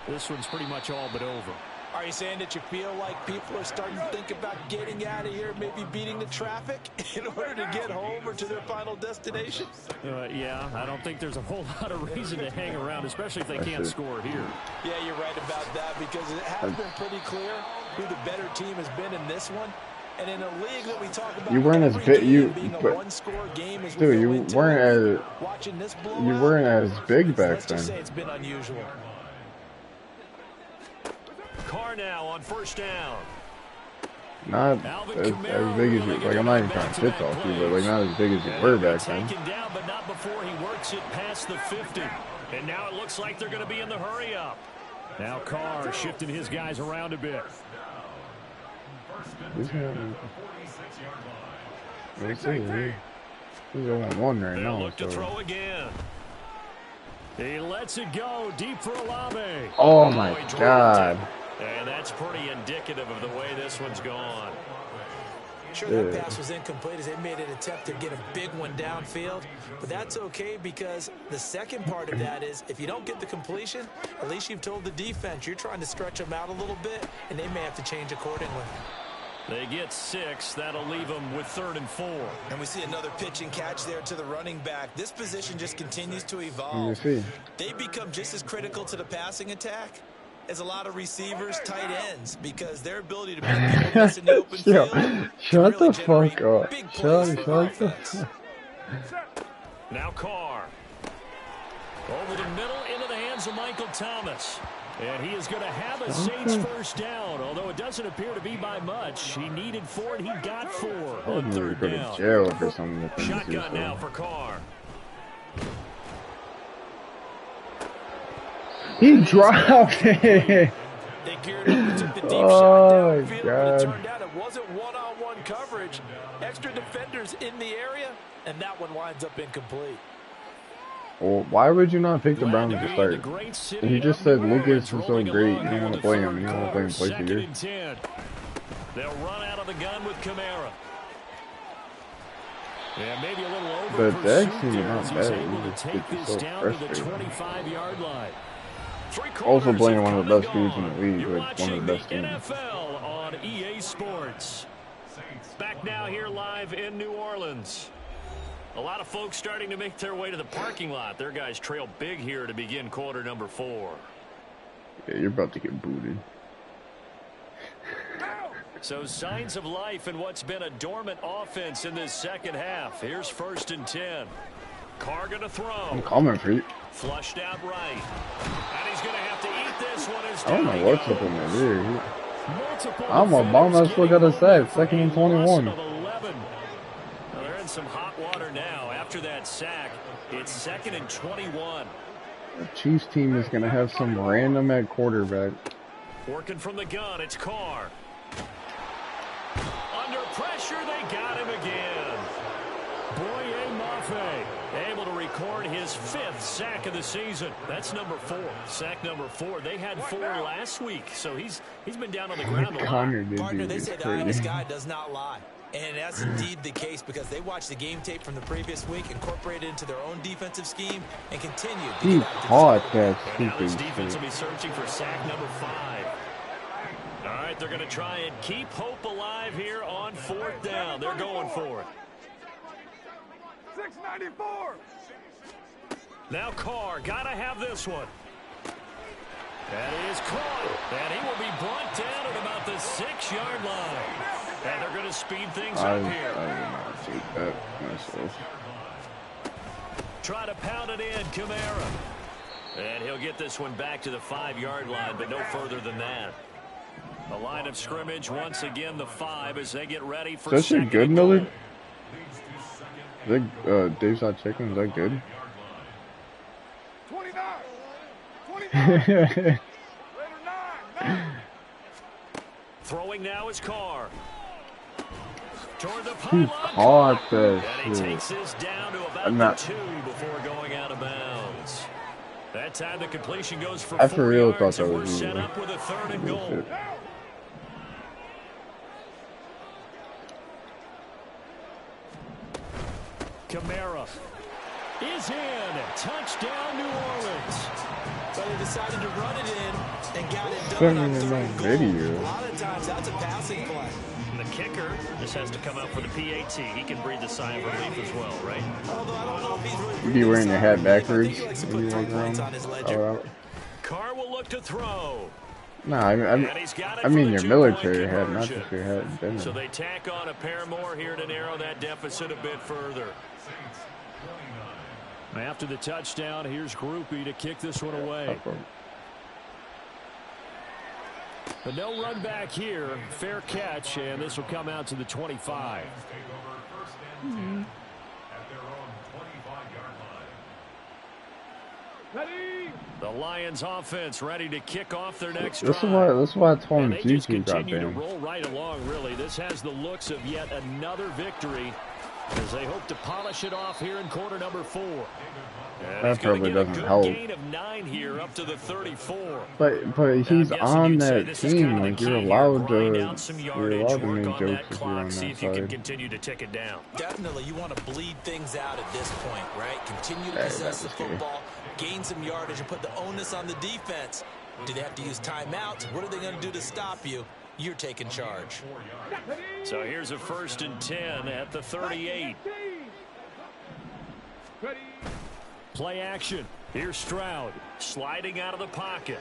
this one's pretty much all but over. Are you saying that you feel like people are starting to think about getting out of here, maybe beating the traffic in order to get home or to their final destination? Yeah, I don't think there's a whole lot of reason to hang around, especially if they can't score here. Yeah, you're right about that because it has been pretty clear who the better team has been in this one. And in a league that we talk about, you weren't as big. You weren't as big back then. It's been unusual. Carr now on 1st down. Not as big as you. Like, I'm not even trying to shit talk you, but like not as big as you were back then. Taken down, but not before he works it past the 50. And now it looks like they're going to be in the hurry up. Now Carr shifting his guys around a bit. He's on 1 right now. Look to throw again. He lets it go deep for Olave. Oh my God. And that's pretty indicative of the way this one's gone. Sure, that pass was incomplete as they made an attempt to get a big one downfield. But that's okay because the second part of that is if you don't get the completion, at least you've told the defense you're trying to stretch them out a little bit, and they may have to change accordingly. They get 6. That'll leave them with 3rd and 4. And we see another pitch and catch there to the running back. This position just continues to evolve. They become just as critical to the passing attack as a lot of receivers, tight ends, because their ability to make people miss in the open field. Shut the fuck up. Shut the fuck. Now Carr. Over the middle into the hands of Michael Thomas. And he is going to have a Saints 1st down, although it doesn't appear to be by much. He needed 4 and he got 4 on 3rd down. Jail for some Shotgun now for Carr. He dropped it. Oh my God. It turned out it wasn't one-on-one coverage. Extra defenders in the area, and that one winds up incomplete. Well, why would you not pick the Browns to start? He just said Lucas is so great. You don't want to play him. You don't want to play him twice a year. They'll run out of the gun with Kamara. Yeah, maybe a little over. But actually not bad. Able to take this down to the 25-yard line. Also playing one of the best dudes in the league with one of the best teams. NFL on EA Sports. Back now here live in New Orleans. A lot of folks starting to make their way to the parking lot. Their guys trail big here to begin quarter number 4. Yeah, you're about to get booted. So signs of life in what's been a dormant offense in this second half. Here's 1st and 10. Carr going to throw. I'm coming for you. Flushed out right. And he's going to have to eat this one. I don't know what's up in there. I'm a bum. That's what I gotta say. 2nd and 21. Well, they're in some hot water now. After that sack, it's 2nd and 21. The Chiefs team is gonna have some random at quarterback. Working from the gun, it's Carr. Under pressure, they got him again. Boye Mafe able to record his 5th sack of the season. That's number 4. Sack number 4. They had 4 last week, so he's been down on the ground a lot. Partner, they say the eye in the sky does not lie. And that's indeed the case because they watched the game tape from the previous week, incorporated it into their own defensive scheme, and continued to He caught that now this stupid defense shit. will be searching for sack number 5. All right, they're going to try and keep hope alive here on 4th down. They're going for it. 694. Now Carr, gotta have this one. That is caught, and he will be brought down at about the 6-yard line. And they're going to speed things up here. I did not take that myself. Try to pound it in, Kamara. And he'll get this one back to the 5-yard line, but no further than that. The line of scrimmage, once again, the 5 as they get ready for Is that shit good, 2nd Miller? goal. Is that Dave's Hot Chicken? Is that good? 29. 29. Throwing now is Carr. Toward the He pylon. caught that And he shit. takes this down to about I'm not- the 2 before going out of bounds. That time the completion goes for I 4 for real yards, thought that and we're was set you. up with a 3rd and goal. Bullshit. Kamara is in. Touchdown, New Orleans. But they decided to run it in and got it Send done on me 3rd my and goal. video. A lot of times that's a passing play. And the kicker just has to come out for the PAT. He can breathe a sigh of relief as well, right? Although I don't know if he's really You be wearing your hat I backwards think he likes to when you put walk 3 points around? on his ledger. Carr will look to throw. No, And he's got it I for mean the your 2-point military hat, not conversion. just your hat in general. So they tack on a pair more here to narrow that deficit a bit further. After the touchdown, here's Groupie to kick this one away. But no run back here. Fair catch, and this will come out to the 25. Ready. The Lions offense ready to kick off their next This drive. is why I told And him they just GG continue to goddamn. roll right along, really. This has the looks of yet another victory as they hope to polish it off here in quarter number 4. And That he's gonna probably get a doesn't good help. gain of 9 here up to the 34. But he's I'm guessing on you'd say that this is team. kind of the Like key you're here. allowed Grind to out some yardage, make work on jokes that if you're clock, on see that if you can side. continue to tick it down. Definitely, you want to bleed things out at this point, right? Continue to Hey, possess the that's okay. football, gain some yardage, and put the onus on the defense. Do they have to use timeouts? What are they going to do to stop you? You're taking charge. So here's a 1st and 10 at the 38. Ready. Play action. Here's Stroud sliding out of the pocket.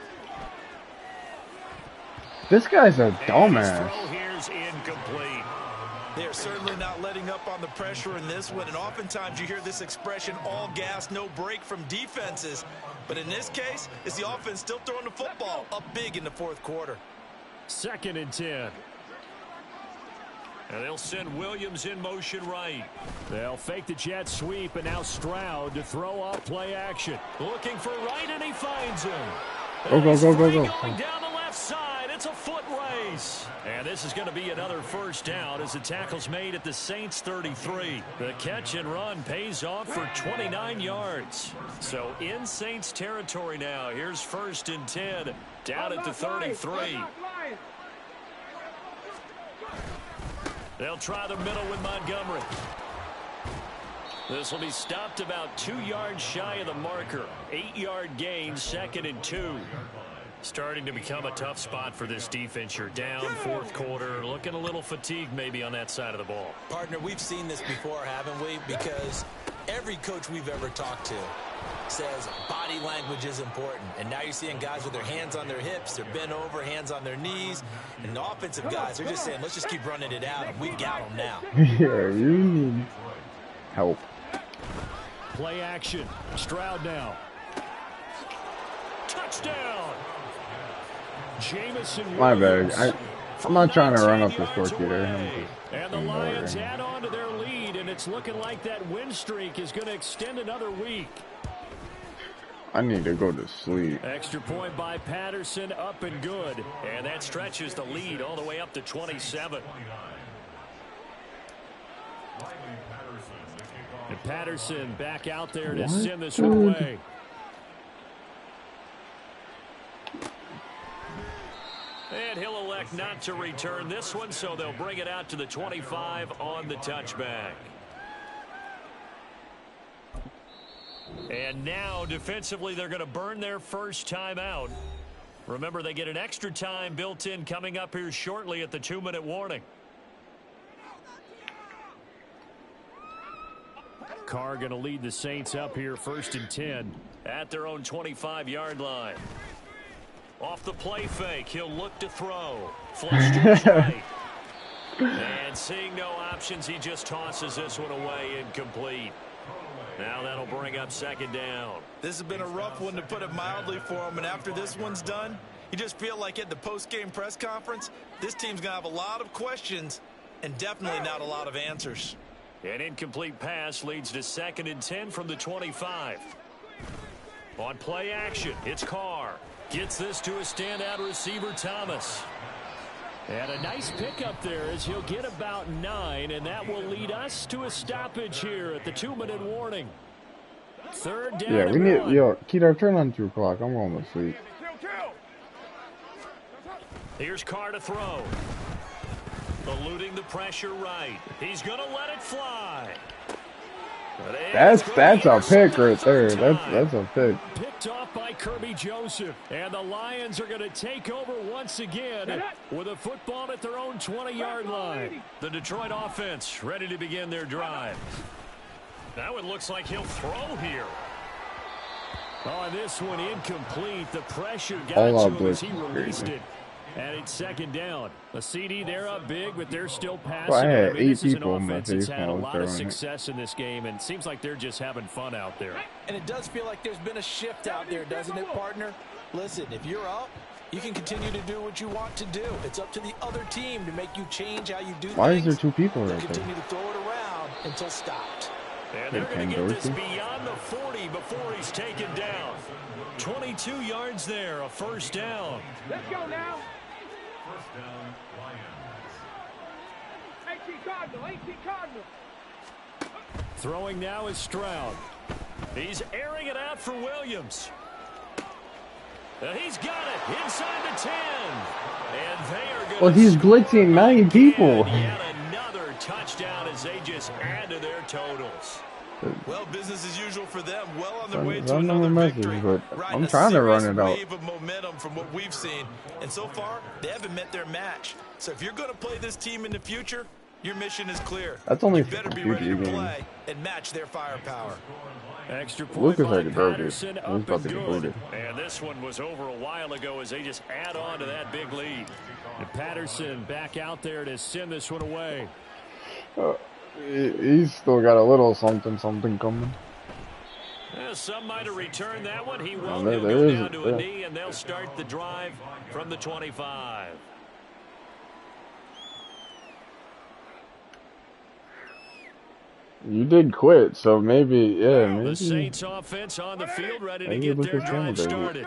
This guy's a And his dumbass. throw here's incomplete. They're certainly not letting up on the pressure in this one, and oftentimes you hear this expression, all gas, no break from defenses. But in this case, it's the offense still throwing the football up big in the 4th quarter. 2nd and 10. And they'll send Williams in motion right. They'll fake the jet sweep, and now Stroud to throw off play action. Looking for right, and he finds him. Go, go, He's go, go, free go. going down the left side. It's a foot race. And this is going to be another 1st down as the tackle's made at the Saints 33. The catch and run pays off for 29 yards. So in Saints territory now. Here's 1st and 10 down at the 33. They'll try the middle with Montgomery. This will be stopped about 2 yards shy of the marker. 8-yard gain, 2nd and 2. Starting to become a tough spot for this defense. You're down, fourth quarter, looking a little fatigued maybe on that side of the ball. Partner, we've seen this before, haven't we? Because every coach we've ever talked to says body language is important. And now you're seeing guys with their hands on their hips, they're bent over, hands on their knees. And the offensive guys, they're just saying, let's just keep running it out, and we've got them now. Yeah, you need help. Play action. Stroud now. Touchdown. Jamison My bad. Williams. I'm not trying to run up the score, Qedar. And the Lions add on to their lead, and it's looking like that win streak is going to extend another week. I need to go to sleep. Extra point by Patterson, up and good. And that stretches the lead all the way up to 27. And Patterson back out there to send this one away. And he'll elect not to return this one, so they'll bring it out to the 25 on the touchback. And now, defensively, they're going to burn their first time out. Remember, they get an extra time built in coming up here shortly at the 2-minute warning. Carr going to lead the Saints up here, 1st and 10 at their own 25-yard line. Off the play fake, he'll look to throw. Flush to his right. And seeing no options, he just tosses this one away, incomplete. Now that'll bring up 2nd down. This has been a rough one, to put it mildly, for him. And after this one's done, you just feel like at the post-game press conference, this team's going to have a lot of questions and definitely not a lot of answers. An incomplete pass leads to 2nd and 10 from the 25. On play action, it's Carr. Gets this to a standout receiver, Thomas. And a nice pickup there as he'll get about 9, and that will lead us to a stoppage here at the 2-minute warning. 3rd down. Yeah, we need. Yo, Qedar, turn on 2 o'clock. I'm going to sleep. Here's Carr to throw. Eluding the pressure right. He's going to let it fly. That's a pick right there. That's a pick. Picked off by Kirby Joseph. And the Lions are going to take over once again with a football at their own 20-yard line. The Detroit offense ready to begin their drive. Now it looks like he'll throw here. Oh, this one incomplete. The pressure got to him as he released it. And it's 2nd down. The CD, they're up big, but they're still passing. Well, I had 8 this is an people in my offense that's face had a when I was lot of throwing it. success in this game, and it seems like they're just having fun out there. And it does feel like there's been a shift out there, doesn't it, partner? Listen, if you're up, you can continue to do what you want to do. It's up to the other team to make you change how you do things. Why is there 2 people right there? Continue to throw it around until stopped. And they're going to get this beyond the 40 before he's taken down. 22 yards there, a 1st down. Let's go now. 1st down, Lions. 18 Cardinal. Throwing now is Stroud. He's airing it out for Williams. He's got it inside the 10. And they are going Well, he's blitzing 9 people. And yet another touchdown as they just add to their totals. Well, business as usual for them. Well on their way to Run another message, victory. but Riding I'm trying to run it out. wave of momentum from what we've seen. And so far, they haven't met their match. So if you're going to play this team in the future, your mission is clear. That's only You better be ready to game. play and match their firepower. Extra point Lucas by already broke it. Patterson, He's up about and to get good. booted. And this one was over a while ago as they just add on to that big lead. And Patterson back out there to send this one away. He's still got a little something coming. Some might have returned that one. He won't. there He'll go is down it, to a yeah. knee, and they'll start the drive from the 25. You did quit, so maybe, yeah, maybe. The Saints offense on the field, ready to Maybe get look their at drive Canada. started.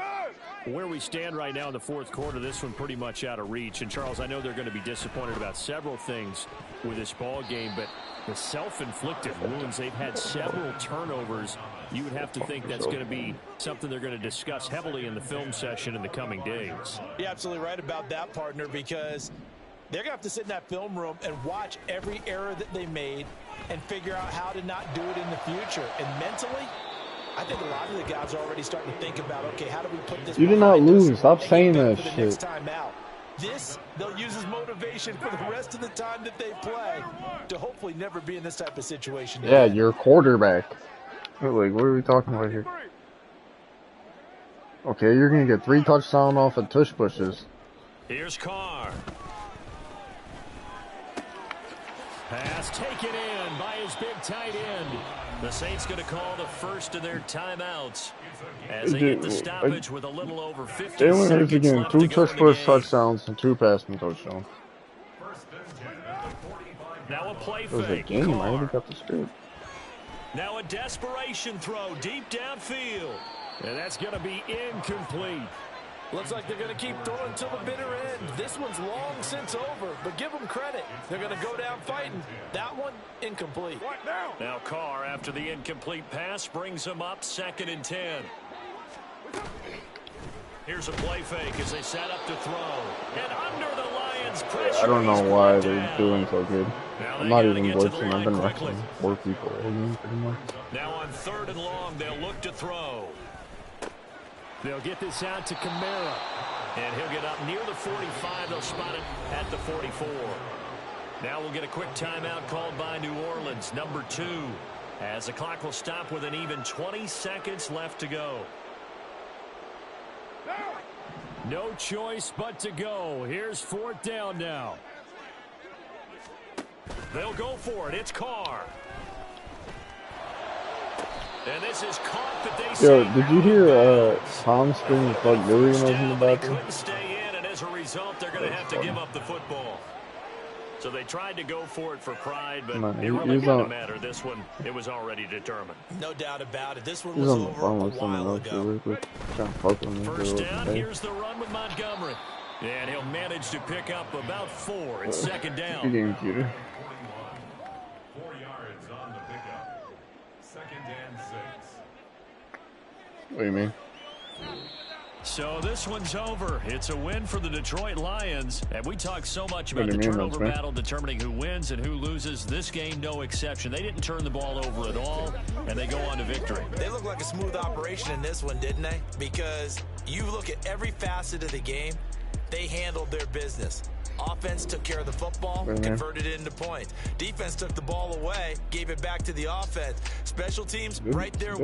Where we stand right now in the 4th quarter, this one pretty much out of reach. And, Charles, I know they're going to be disappointed about several things with this ball game, but the self-inflicted wounds, they've had several turnovers. You would have to think that's going to be something they're going to discuss heavily in the film session in the coming days. You're absolutely right about that, partner, because They're going to have to sit in that film room and watch every error that they made and figure out how to not do it in the future. And mentally, I think a lot of the guys are already starting to think about, okay, how do we put this You did not behind us lose. Stop and saying get that better for the shit. next time out. This, they'll use as motivation for the rest of the time that they play to hopefully never be in this type of situation Yeah, again. you're a quarterback. Like, what are we talking about here? Okay, you're gonna get 3 touchdowns off of tush pushes. Here's Carr. Pass taken in by his big tight end. The Saints going to call the first of their timeouts as they get the stoppage with a little over 50 Jalen Hurts seconds again, left 2 to go tush in the push game. touchdowns and 2 passing touchdowns. Now a play It was a fake. game. I Carr. already got the script. Now a desperation throw deep downfield. And that's going to be incomplete. Looks like they're going to keep throwing till the bitter end. This one's long since over, but give them credit. They're going to go down fighting. That one, incomplete. Now Carr, after the incomplete pass, brings him up 2nd and 10. Here's a play fake as they set up to throw. And under the Lions' pressure, I don't know he's why brought they're down. doing so good. Now I'm they not gotta even get to the blitzing. I've line been quickly. wrestling 4 people all game, pretty much. Now on 3rd and long, they'll look to throw. They'll get this out to Kamara. And he'll get up near the 45. They'll spot it at the 44. Now we'll get a quick timeout called by New Orleans, number 2. As the clock will stop with an even 20 seconds left to go. No choice but to go. Here's 4th down now. They'll go for it. It's Carr. And this is caught, but they Yo, say did you hear Tom screaming fuck Billy when I was in the but he bathroom? couldn't stay in, and as a result, they're going to have to give up the football. So they tried to go for it for pride, but No, it he really was didn't on- matter. This one, it was already determined. No doubt about it. This one He's was on the over phone a with someone while else ago. really quick. Trying to fuck with me. First down, here's the run with Montgomery. And he'll manage to pick up about 4. It's 2nd down. Good game, Qedar. 4 yards on the pickup. 2nd and 6. What do you mean? So this one's over. It's a win for the Detroit Lions. And we talk so much about What the do you mean, turnover Vince? battle determining who wins and who loses. This game, no exception. They didn't turn the ball over at all, and they go on to victory. They look like a smooth operation in this one, didn't they? Because you look at every facet of the game, they handled their business. Offense took care of the football, converted it into points. Defense took the ball away, gave it back to the offense. Special teams right there.